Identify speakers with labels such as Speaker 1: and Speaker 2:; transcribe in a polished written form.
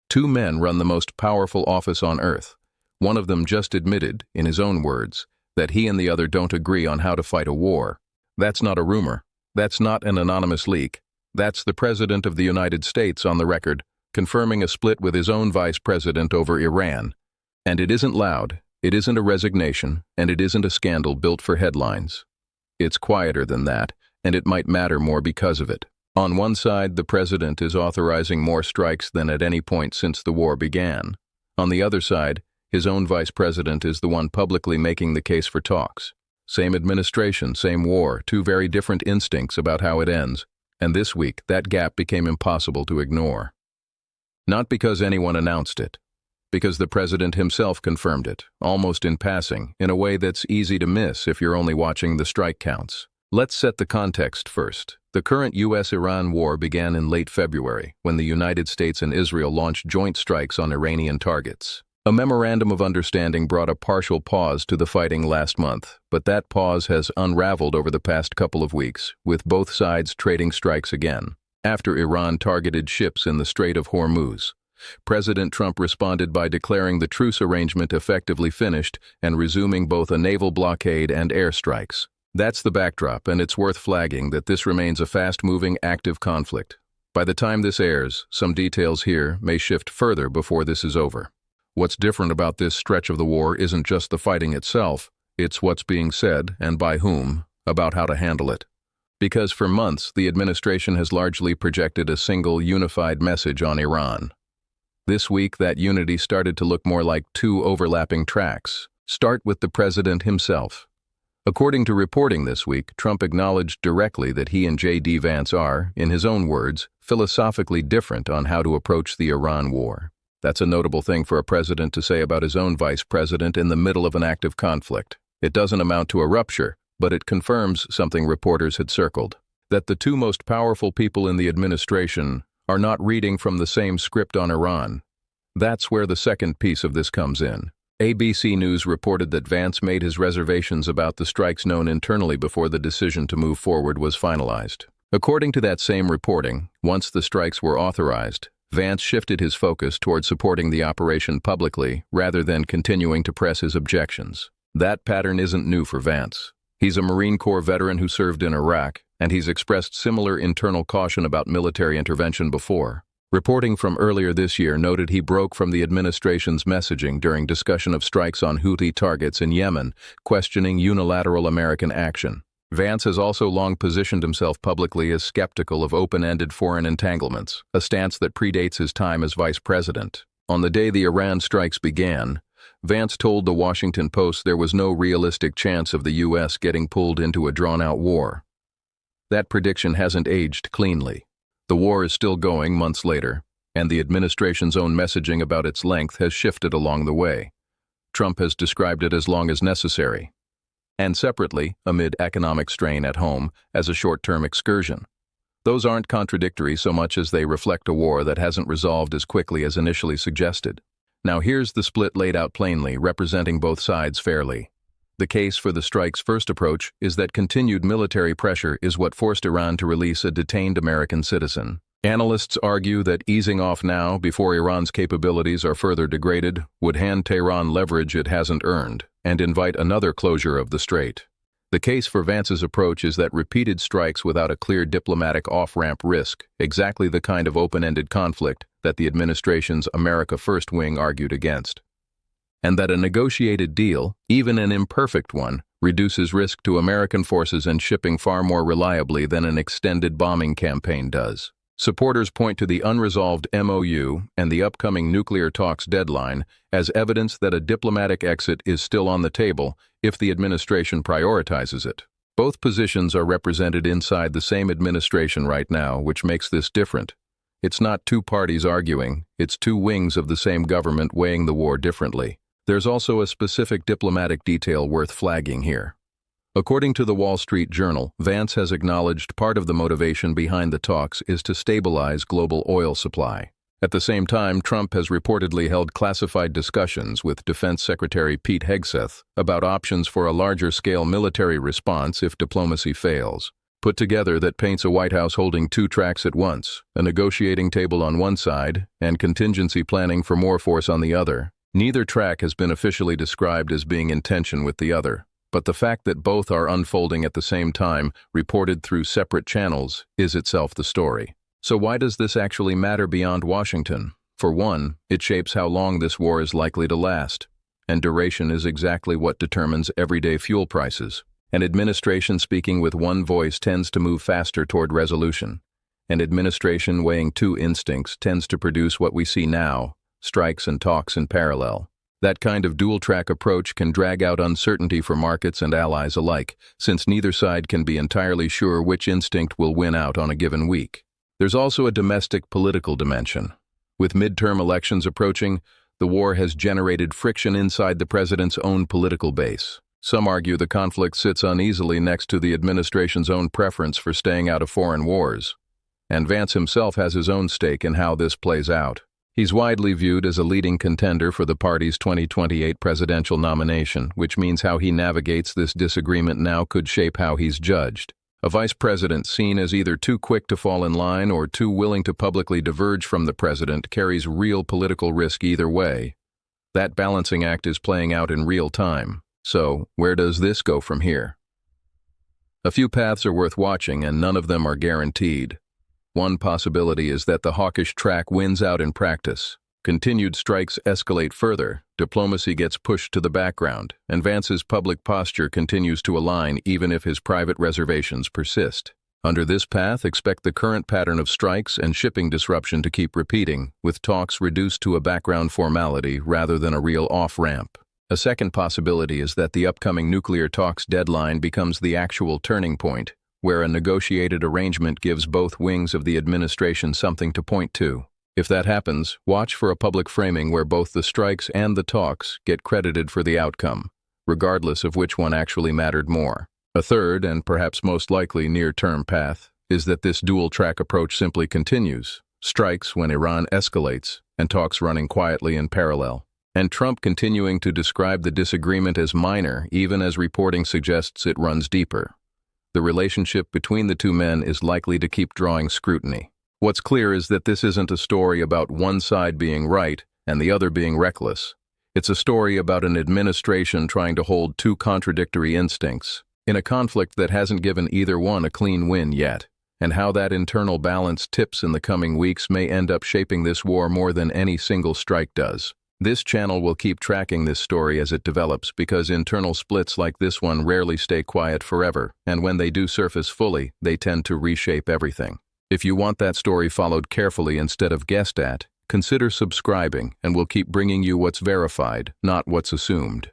Speaker 1: Two men run the most powerful office on earth. One of them just admitted, in his own words, that he and the other don't agree on how to fight a war. That's not a rumor. That's not an anonymous leak. That's the President of the United States on the record, confirming a split with his own Vice President over Iran. And it isn't loud, it isn't a resignation, and it isn't a scandal built for headlines. It's quieter than that, and it might matter more because of it. On one side, the President is authorizing more strikes than at any point since the war began. On the other side, his own Vice President is the one publicly making the case for talks. Same administration, same war, two very different instincts about how it ends. And this week, that gap became impossible to ignore. Not because anyone announced it, because the President himself confirmed it, almost in passing, in a way that's easy to miss if you're only watching the strike counts. Let's set the context first. The current U.S.-Iran war began in late February, when the United States and Israel launched joint strikes on Iranian targets. A memorandum of understanding brought a partial pause to the fighting last month, but that pause has unraveled over the past couple of weeks, with both sides trading strikes again. After Iran targeted ships in the Strait of Hormuz, President Trump responded by declaring the truce arrangement effectively finished and resuming both a naval blockade and airstrikes. That's the backdrop, and it's worth flagging that this remains a fast-moving, active conflict. By the time this airs, some details here may shift further before this is over. What's different about this stretch of the war isn't just the fighting itself, it's what's being said, and by whom, about how to handle it. Because for months, the administration has largely projected a single, unified message on Iran. This week, that unity started to look more like two overlapping tracks. Start with the President himself. According to reporting this week, Trump acknowledged directly that he and JD Vance are, in his own words, philosophically different on how to approach the Iran war. That's a notable thing for a president to say about his own vice president in the middle of an active conflict. It doesn't amount to a rupture, but it confirms something reporters had circled, that the two most powerful people in the administration are not reading from the same script on Iran. That's where the second piece of this comes in. ABC News reported that Vance made his reservations about the strikes known internally before the decision to move forward was finalized. According to that same reporting, once the strikes were authorized, Vance shifted his focus toward supporting the operation publicly rather than continuing to press his objections. That pattern isn't new for Vance. He's a Marine Corps veteran who served in Iraq, and he's expressed similar internal caution about military intervention before. Reporting from earlier this year noted he broke from the administration's messaging during discussion of strikes on Houthi targets in Yemen, questioning unilateral American action. Vance has also long positioned himself publicly as skeptical of open-ended foreign entanglements, a stance that predates his time as vice president. On the day the Iran strikes began, Vance told the Washington Post there was no realistic chance of the U.S. getting pulled into a drawn-out war. That prediction hasn't aged cleanly. The war is still going months later, and the administration's own messaging about its length has shifted along the way. Trump has described it as long as necessary, and separately, amid economic strain at home, as a short-term excursion. Those aren't contradictory so much as they reflect a war that hasn't resolved as quickly as initially suggested. Now here's the split laid out plainly, representing both sides fairly. The case for the strike's first approach is that continued military pressure is what forced Iran to release a detained American citizen. Analysts argue that easing off now, before Iran's capabilities are further degraded, would hand Tehran leverage it hasn't earned, and invite another closure of the Strait. The case for Vance's approach is that repeated strikes without a clear diplomatic off-ramp risk exactly the kind of open-ended conflict that the administration's America First wing argued against. And that a negotiated deal, even an imperfect one, reduces risk to American forces and shipping far more reliably than an extended bombing campaign does. Supporters point to the unresolved MOU and the upcoming nuclear talks deadline as evidence that a diplomatic exit is still on the table if the administration prioritizes it. Both positions are represented inside the same administration right now, which makes this different. It's not two parties arguing, it's two wings of the same government weighing the war differently. There's also a specific diplomatic detail worth flagging here. According to the Wall Street Journal, Vance has acknowledged part of the motivation behind the talks is to stabilize global oil supply. At the same time, Trump has reportedly held classified discussions with Defense Secretary Pete Hegseth about options for a larger-scale military response if diplomacy fails. put together that paints a White House holding two tracks at once, a negotiating table on one side and contingency planning for more force on the other. Neither track has been officially described as being in tension with the other, but the fact that both are unfolding at the same time, reported through separate channels, is itself the story. So why does this actually matter beyond Washington? For one, it shapes how long this war is likely to last, and duration is exactly what determines everyday fuel prices. An administration speaking with one voice tends to move faster toward resolution. An administration weighing two instincts tends to produce what we see now, strikes and talks in parallel. That kind of dual-track approach can drag out uncertainty for markets and allies alike, since neither side can be entirely sure which instinct will win out on a given week. There's also a domestic political dimension. With midterm elections approaching, the war has generated friction inside the president's own political base. Some argue the conflict sits uneasily next to the administration's own preference for staying out of foreign wars. And Vance himself has his own stake in how this plays out. He's widely viewed as a leading contender for the party's 2028 presidential nomination, which means how he navigates this disagreement now could shape how he's judged. A vice president seen as either too quick to fall in line or too willing to publicly diverge from the president carries real political risk either way. That balancing act is playing out in real time. So, where does this go from here? A few paths are worth watching, and none of them are guaranteed. One possibility is that the hawkish track wins out in practice. Continued strikes escalate further, diplomacy gets pushed to the background, and Vance's public posture continues to align even if his private reservations persist. Under this path, expect the current pattern of strikes and shipping disruption to keep repeating, with talks reduced to a background formality rather than a real off-ramp. A second possibility is that the upcoming nuclear talks deadline becomes the actual turning point, where a negotiated arrangement gives both wings of the administration something to point to. If that happens, watch for a public framing where both the strikes and the talks get credited for the outcome, regardless of which one actually mattered more. A third, and perhaps most likely near-term path, is that this dual-track approach simply continues, strikes when Iran escalates, and talks running quietly in parallel. And Trump continuing to describe the disagreement as minor, even as reporting suggests it runs deeper. The relationship between the two men is likely to keep drawing scrutiny. What's clear is that this isn't a story about one side being right and the other being reckless. It's a story about an administration trying to hold two contradictory instincts in a conflict that hasn't given either one a clean win yet, and how that internal balance tips in the coming weeks may end up shaping this war more than any single strike does. This channel will keep tracking this story as it develops because internal splits like this one rarely stay quiet forever, and when they do surface fully, they tend to reshape everything. If you want that story followed carefully instead of guessed at, consider subscribing and we'll keep bringing you what's verified, not what's assumed.